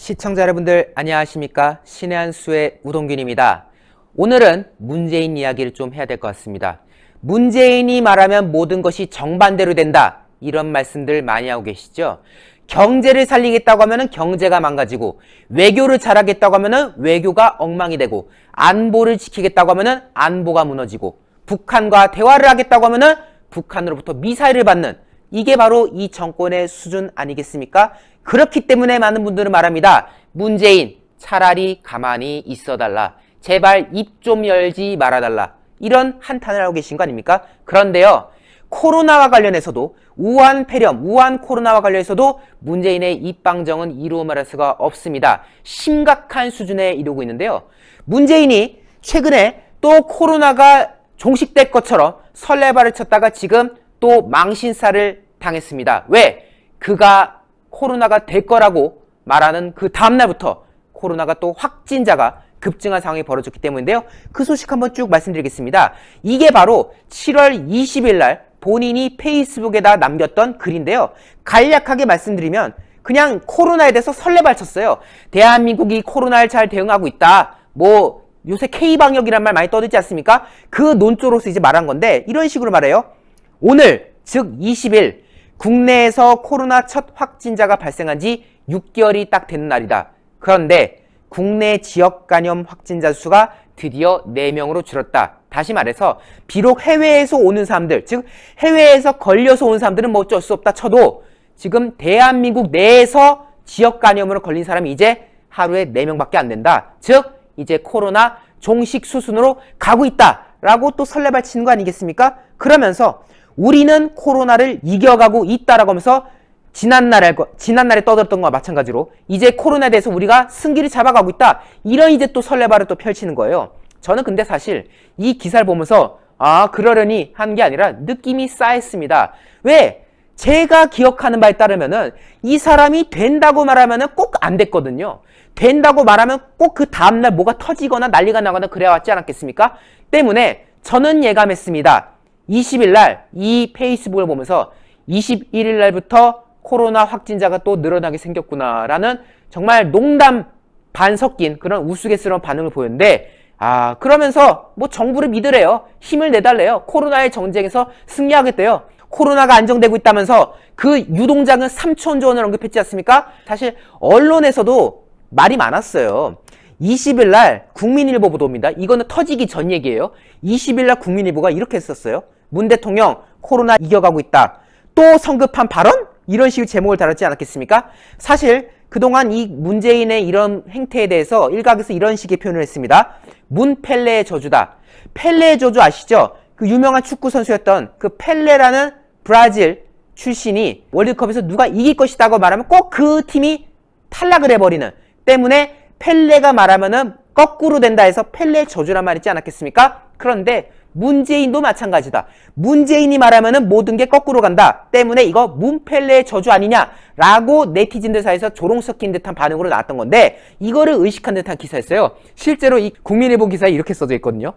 시청자 여러분들 안녕하십니까? 신의 한 수의 우동균입니다. 오늘은 문재인 이야기를 좀 해야 될 것 같습니다. 문재인이 말하면 모든 것이 정반대로 된다, 이런 말씀들 많이 하고 계시죠? 경제를 살리겠다고 하면 경제가 망가지고, 외교를 잘하겠다고 하면 외교가 엉망이 되고, 안보를 지키겠다고 하면 안보가 무너지고, 북한과 대화를 하겠다고 하면 북한으로부터 미사일을 받는, 이게 바로 이 정권의 수준 아니겠습니까? 그렇기 때문에 많은 분들은 말합니다. 문재인, 차라리 가만히 있어달라. 제발 입 좀 열지 말아달라. 이런 한탄을 하고 계신 거 아닙니까? 그런데요, 코로나와 관련해서도, 우한 폐렴, 우한 코로나와 관련해서도 문재인의 입방정은 이루 말할 수가 없습니다. 심각한 수준에 이르고 있는데요. 문재인이 최근에 또 코로나가 종식될 것처럼 설레발을 쳤다가 지금 또 망신살을 당했습니다. 왜? 그가 코로나가 될 거라고 말하는 그 다음날부터 코로나가 또 확진자가 급증한 상황이 벌어졌기 때문인데요. 그 소식 한번 쭉 말씀드리겠습니다. 이게 바로 7월 20일 날 본인이 페이스북에다 남겼던 글인데요. 간략하게 말씀드리면 그냥 코로나에 대해서 설레발 쳤어요. 대한민국이 코로나를 잘 대응하고 있다. 뭐 요새 K방역이란 말 많이 떠들지 않습니까? 그 논조로서 이제 말한 건데, 이런 식으로 말해요. 오늘, 즉 20일 국내에서 코로나 첫 확진자가 발생한 지 6개월이 딱 되는 날이다. 그런데 국내 지역 감염 확진자 수가 드디어 4명으로 줄었다. 다시 말해서 비록 해외에서 오는 사람들, 즉 해외에서 걸려서 온 사람들은 뭐 어쩔 수 없다 쳐도 지금 대한민국 내에서 지역 감염으로 걸린 사람이 이제 하루에 4명밖에 안 된다. 즉 이제 코로나 종식 수순으로 가고 있다라고 또 설레발 치는 거 아니겠습니까? 그러면서 우리는 코로나를 이겨가고 있다라고 하면서 지난날에 떠들었던 것과 마찬가지로 이제 코로나에 대해서 우리가 승기를 잡아가고 있다, 이런 이제 또 설레발을 또 펼치는 거예요. 저는 근데 사실 이 기사를 보면서 그러려니 한 게 아니라 느낌이 싸했습니다. 왜? 제가 기억하는 바에 따르면은 이 사람이 된다고 말하면은 꼭 안 됐거든요. 된다고 말하면 꼭 그 다음날 뭐가 터지거나 난리가 나거나 그래야 왔지 않았겠습니까? 때문에 저는 예감했습니다. 20일 날 이 페이스북을 보면서 21일 날부터 코로나 확진자가 또 늘어나게 생겼구나라는 정말 농담 반 섞인 그런 우스갯스러운 반응을 보였는데, 그러면서 뭐 정부를 믿으래요. 힘을 내달래요. 코로나의 전쟁에서 승리하겠대요. 코로나가 안정되고 있다면서 그 유동작은 3천조 원을 언급했지 않습니까? 사실 언론에서도 말이 많았어요. 20일 날 국민일보 보도입니다. 이거는 터지기 전 얘기예요. 20일 날 국민일보가 이렇게 했었어요. 문 대통령 코로나 이겨가고 있다. 또 성급한 발언? 이런 식의 제목을 달았지 않았겠습니까? 사실 그동안 이 문재인의 이런 행태에 대해서 일각에서 이런 식의 표현을 했습니다. 문 펠레의 저주다. 펠레의 저주 아시죠? 그 유명한 축구 선수였던 그 펠레라는 브라질 출신이 월드컵에서 누가 이길 것이다고 말하면 꼭 그 팀이 탈락을 해버리는, 때문에 펠레가 말하면은 거꾸로 된다 해서 펠레의 저주란 말 있지 않았겠습니까? 그런데 문재인도 마찬가지다. 문재인이 말하면은 모든 게 거꾸로 간다. 때문에 이거 문펠레의 저주 아니냐라고 네티즌들 사이에서 조롱 섞인 듯한 반응으로 나왔던 건데, 이거를 의식한 듯한 기사였어요. 실제로 이 국민일보 기사에 이렇게 써져 있거든요.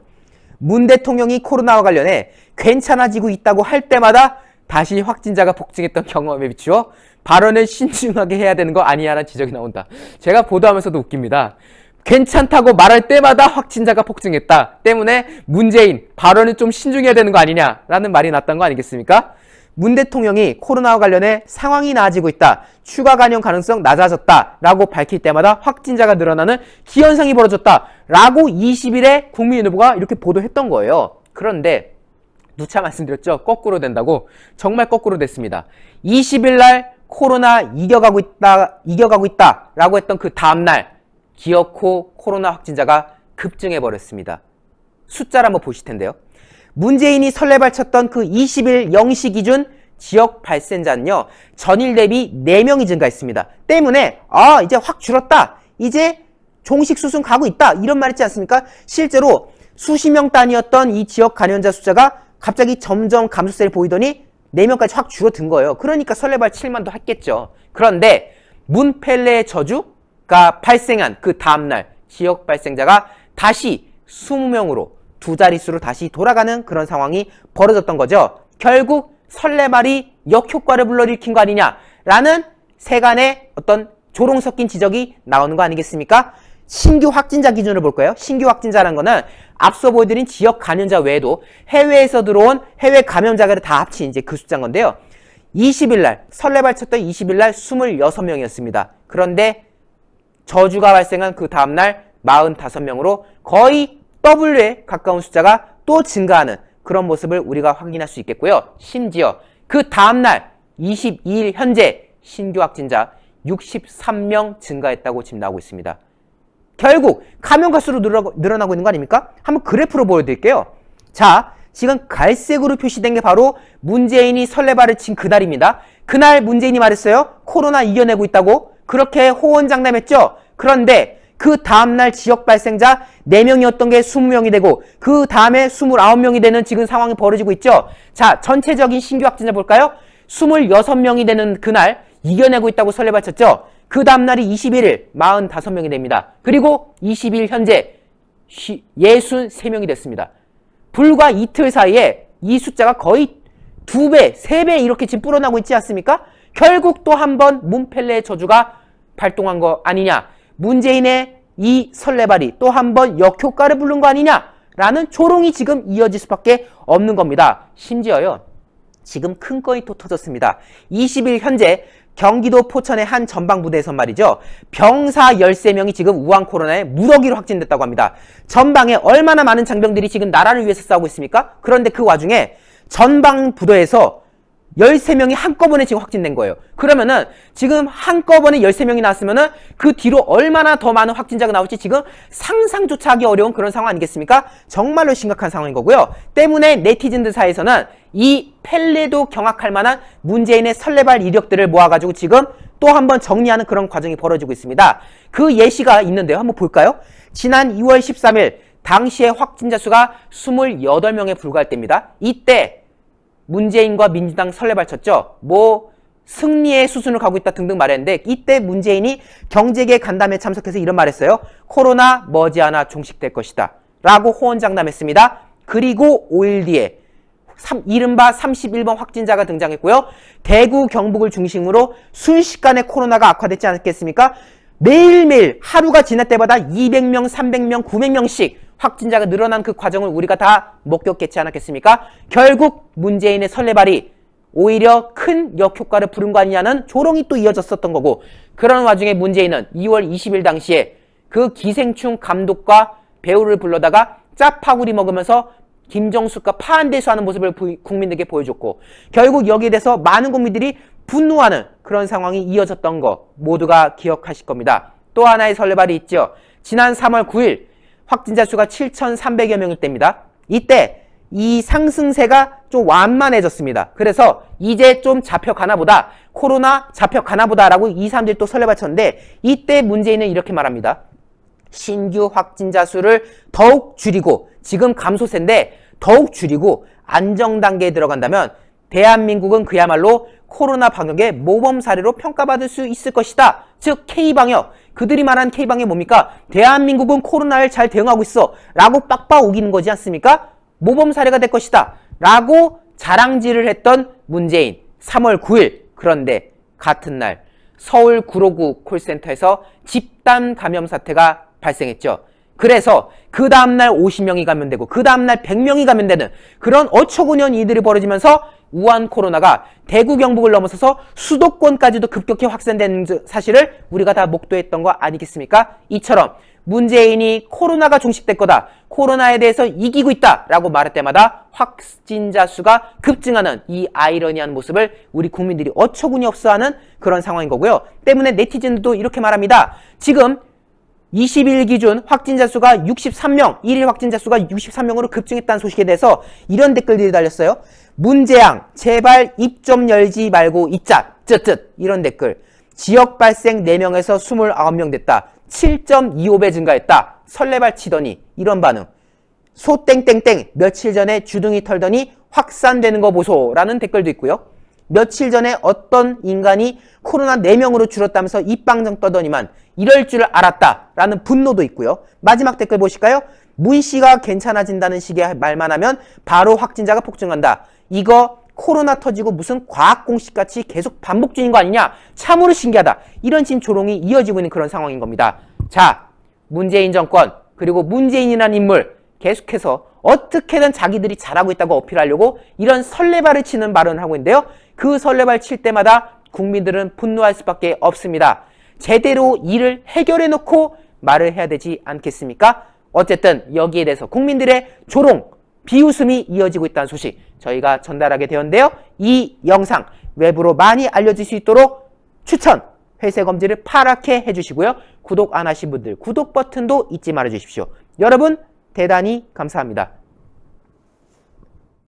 문 대통령이 코로나와 관련해 괜찮아지고 있다고 할 때마다 다시 확진자가 폭증했던 경험에 비추어 발언을 신중하게 해야 되는 거 아니냐라는 지적이 나온다. 제가 보도하면서도 웃깁니다. 괜찮다고 말할 때마다 확진자가 폭증했다. 때문에 문재인 발언을 좀 신중해야 되는 거 아니냐라는 말이 났던 거 아니겠습니까? 문 대통령이 코로나와 관련해 상황이 나아지고 있다. 추가 감염 가능성 낮아졌다. 라고 밝힐 때마다 확진자가 늘어나는 기현상이 벌어졌다. 라고 20일에 국민일보가 이렇게 보도했던 거예요. 그런데 누차 말씀드렸죠. 거꾸로 된다고. 정말 거꾸로 됐습니다. 20일 날 코로나 이겨가고 있다. 라고 했던 그 다음날 기어코 코로나 확진자가 급증해버렸습니다. 숫자를 한번 보실 텐데요. 문재인이 설레발 쳤던 그 20일 0시 기준 지역 발생자는요, 전일 대비 4명이 증가했습니다. 때문에 이제 확 줄었다. 이제 종식 수순 가고 있다. 이런 말 있지 않습니까? 실제로 수십 명 단위였던 이 지역 감염자 숫자가 갑자기 점점 감소세를 보이더니 4명까지 확 줄어든 거예요. 그러니까 설레발 칠만도 했겠죠. 그런데 문펠레의 저주가 발생한 그 다음날 지역 발생자가 다시 20명으로 두 자릿수로 다시 돌아가는 그런 상황이 벌어졌던 거죠. 결국 설레발이 역효과를 불러일으킨 거 아니냐라는 세간의 어떤 조롱 섞인 지적이 나오는 거 아니겠습니까? 신규 확진자 기준으로 볼까요? 신규 확진자라는 거는 앞서 보여드린 지역 감염자 외에도 해외에서 들어온 해외 감염자를 다 합친 이제 그 숫자인 건데요. 20일 날, 설레발 쳤던 20일 날 26명이었습니다. 그런데 저주가 발생한 그 다음날 45명으로 거의 W에 가까운 숫자가 또 증가하는 그런 모습을 우리가 확인할 수 있겠고요. 심지어 그 다음날 22일 현재 신규 확진자 63명 증가했다고 지금 나오고 있습니다. 결국 감염가 수로 늘어나고 있는 거 아닙니까? 한번 그래프로 보여드릴게요. 자, 지금 갈색으로 표시된 게 바로 문재인이 설레발을 친 그날입니다. 그날 문재인이 말했어요. 코로나 이겨내고 있다고. 그렇게 호언장담했죠. 그런데 그 다음날 지역 발생자 4명이었던 게 20명이 되고 그 다음에 29명이 되는 지금 상황이 벌어지고 있죠. 자, 전체적인 신규 확진자 볼까요? 26명이 되는 그날 이겨내고 있다고 설레발 쳤죠. 그 다음날이 21일 45명이 됩니다. 그리고 20일 현재 63명이 됐습니다. 불과 이틀 사이에 이 숫자가 거의 2배, 3배 이렇게 지금 불어나고 있지 않습니까? 결국 또 한 번 문펠레의 저주가 발동한 거 아니냐. 문재인의 이 설레발이 또 한 번 역효과를 부른 거 아니냐라는 조롱이 지금 이어질 수밖에 없는 겁니다. 심지어요. 지금 큰 건이 또 터졌습니다. 20일 현재 경기도 포천의 한 전방부대에서 말이죠. 병사 13명이 지금 우한 코로나에 무더기로 확진됐다고 합니다. 전방에 얼마나 많은 장병들이 지금 나라를 위해서 싸우고 있습니까? 그런데 그 와중에 전방부대에서 13명이 한꺼번에 지금 확진된 거예요. 그러면은 지금 한꺼번에 13명이 나왔으면은 그 뒤로 얼마나 더 많은 확진자가 나올지 지금 상상조차 하기 어려운 그런 상황 아니겠습니까? 정말로 심각한 상황인 거고요. 때문에 네티즌들 사이에서는 이 펠레도 경악할 만한 문재인의 설레발 이력들을 모아가지고 지금 또 한번 정리하는 그런 과정이 벌어지고 있습니다. 그 예시가 있는데요. 한번 볼까요? 지난 2월 13일 당시의 확진자 수가 28명에 불과할 때입니다. 이때 문재인과 민주당 설레발 쳤죠. 뭐 승리의 수순을 가고 있다 등등 말했는데 이때 문재인이 경제계 간담회 참석해서 이런 말했어요. 코로나 머지않아 종식될 것이다 라고 호언장담했습니다. 그리고 5일 뒤에 이른바 31번 확진자가 등장했고요. 대구 경북을 중심으로 순식간에 코로나가 악화됐지 않겠습니까? 매일매일 하루가 지날 때마다 200명, 300명, 900명씩 확진자가 늘어난 그 과정을 우리가 다 목격했지 않았겠습니까? 결국 문재인의 설레발이 오히려 큰 역효과를 부른 거 아니냐는 조롱이 또 이어졌었던 거고, 그런 와중에 문재인은 2월 20일 당시에 그 기생충 감독과 배우를 불러다가 짜파구리 먹으면서 김정숙과 파한대수하는 모습을 국민들에게 보여줬고, 결국 여기에 대해서 많은 국민들이 분노하는 그런 상황이 이어졌던 거 모두가 기억하실 겁니다. 또 하나의 설레발이 있죠. 지난 3월 9일 확진자 수가 7,300여 명일 때입니다. 이때 이 상승세가 좀 완만해졌습니다. 그래서 이제 좀 잡혀가나 보다, 코로나 잡혀가나 보다 라고 이 사람들이 또 설레발 쳤는데, 이때 문재인은 이렇게 말합니다. 신규 확진자 수를 더욱 줄이고, 지금 감소세인데 더욱 줄이고 안정 단계에 들어간다면 대한민국은 그야말로 코로나 방역의 모범 사례로 평가받을 수 있을 것이다. 즉 K방역, 그들이 말한 K방역이 뭡니까? 대한민국은 코로나를 잘 대응하고 있어 라고 빡빡 우기는 거지 않습니까? 모범 사례가 될 것이다 라고 자랑질을 했던 문재인. 3월 9일 그런데 같은 날 서울 구로구 콜센터에서 집단 감염 사태가 발생했죠. 그래서 그 다음날 50명이 감염되고 그 다음날 100명이 감염되는 그런 어처구니없는 일들이 벌어지면서 우한 코로나가 대구 경북을 넘어서서 수도권까지도 급격히 확산되는 사실을 우리가 다 목도했던 거 아니겠습니까? 이처럼 문재인이 코로나가 종식될 거다, 코로나에 대해서 이기고 있다 라고 말할 때마다 확진자 수가 급증하는 이 아이러니한 모습을 우리 국민들이 어처구니 없어 하는 그런 상황인 거고요. 때문에 네티즌들도 이렇게 말합니다. 지금 20일 기준 확진자 수가 63명, 1일 확진자 수가 63명으로 급증했다는 소식에 대해서 이런 댓글들이 달렸어요. 문재양, 제발 입 좀 열지 말고 있자, 쯧쯧. 이런 댓글. 지역 발생 4명에서 29명 됐다. 7.25배 증가했다. 설레발 치더니 이런 반응. 소땡땡땡 며칠 전에 주둥이 털더니 확산되는 거 보소 라는 댓글도 있고요. 며칠 전에 어떤 인간이 코로나 4명으로 줄었다면서 입방정 떠더니만 이럴 줄 알았다 라는 분노도 있고요. 마지막 댓글 보실까요? 문 씨가 괜찮아진다는 식의 말만 하면 바로 확진자가 폭증한다. 이거 코로나 터지고 무슨 과학 공식같이 계속 반복 중인 거 아니냐? 참으로 신기하다. 이런 지금 조롱이 이어지고 있는 그런 상황인 겁니다. 자, 문재인 정권 그리고 문재인이라는 인물 계속해서 어떻게든 자기들이 잘하고 있다고 어필하려고 이런 설레발을 치는 발언을 하고 있는데요. 그 설레발 칠 때마다 국민들은 분노할 수밖에 없습니다. 제대로 일을 해결해 놓고 말을 해야 되지 않겠습니까? 어쨌든 여기에 대해서 국민들의 조롱, 비웃음이 이어지고 있다는 소식 저희가 전달하게 되었는데요. 이 영상 외부로 많이 알려질 수 있도록 추천, 회색 엄지를 파랗게 해주시고요. 구독 안 하신 분들 구독 버튼도 잊지 말아 주십시오. 여러분 대단히 감사합니다.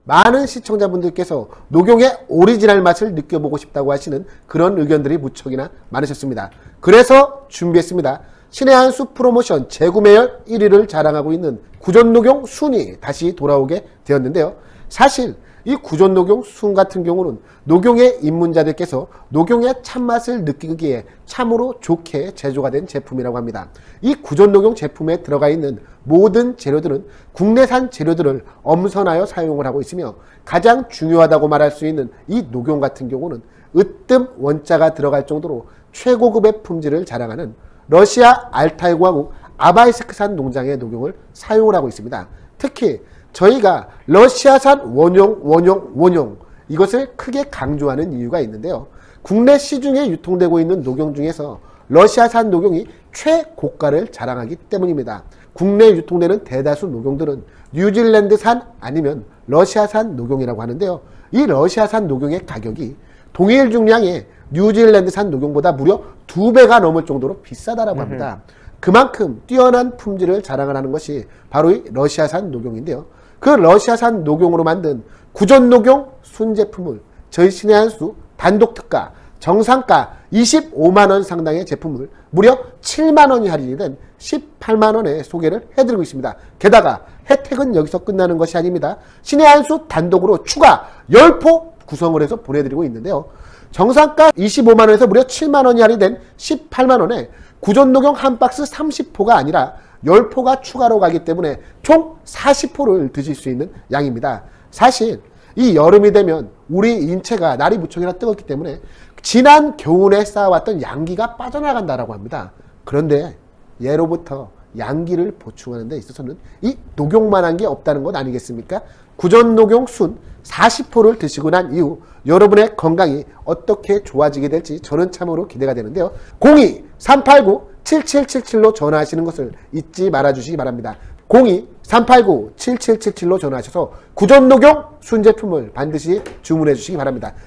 많은 시청자분들께서 녹용의 오리지널 맛을 느껴보고 싶다고 하시는 그런 의견들이 무척이나 많으셨습니다. 그래서 준비했습니다. 신의 한 수 프로모션 재구매율 1위를 자랑하고 있는 구전녹용 순이 다시 돌아오게 되었는데요. 사실 이 구전녹용 순 같은 경우는 녹용의 입문자들께서 녹용의 참맛을 느끼기에 참으로 좋게 제조가 된 제품이라고 합니다. 이 구전녹용 제품에 들어가 있는 모든 재료들은 국내산 재료들을 엄선하여 사용을 하고 있으며 가장 중요하다고 말할 수 있는 이 녹용 같은 경우는 으뜸 원자가 들어갈 정도로 최고급의 품질을 자랑하는 러시아 알타이 공화국 아바이스크산 농장의 녹용을 사용을 하고 있습니다. 특히 저희가 러시아산 원용 이것을 크게 강조하는 이유가 있는데요. 국내 시중에 유통되고 있는 녹용 중에서 러시아산 녹용이 최고가를 자랑하기 때문입니다. 국내에 유통되는 대다수 녹용들은 뉴질랜드산 아니면 러시아산 녹용이라고 하는데요. 이 러시아산 녹용의 가격이 동일 중량의 뉴질랜드산 녹용보다 무려 2배가 넘을 정도로 비싸다라고 합니다. 그만큼 뛰어난 품질을 자랑을 하는 것이 바로 이 러시아산 녹용인데요. 그 러시아산 녹용으로 만든 구전녹용 순 제품을 저희 신의 한 수 단독 특가 정상가 25만원 상당의 제품을 무려 7만원이 할인이 된 18만원에 소개를 해드리고 있습니다. 게다가 혜택은 여기서 끝나는 것이 아닙니다. 신의 한 수 단독으로 추가 10포 구성을 해서 보내드리고 있는데요. 정상가 25만원에서 무려 7만원이 할인된 18만원에 구전녹용 한 박스 30포가 아니라 10포가 추가로 가기 때문에 총 40포를 드실 수 있는 양입니다. 사실 이 여름이 되면 우리 인체가 날이 무척이나 뜨겁기 때문에 지난 겨울에 쌓아왔던 양기가 빠져나간다라고 합니다. 그런데 예로부터 양기를 보충하는 데 있어서는 이 녹용만한 게 없다는 것 아니겠습니까? 구전녹용 순 40포를 드시고 난 이후 여러분의 건강이 어떻게 좋아지게 될지 저는 참으로 기대가 되는데요. 02-389-7777로 전화하시는 것을 잊지 말아주시기 바랍니다. 02-389-7777로 전화하셔서 구전녹용 순 제품을 반드시 주문해 주시기 바랍니다.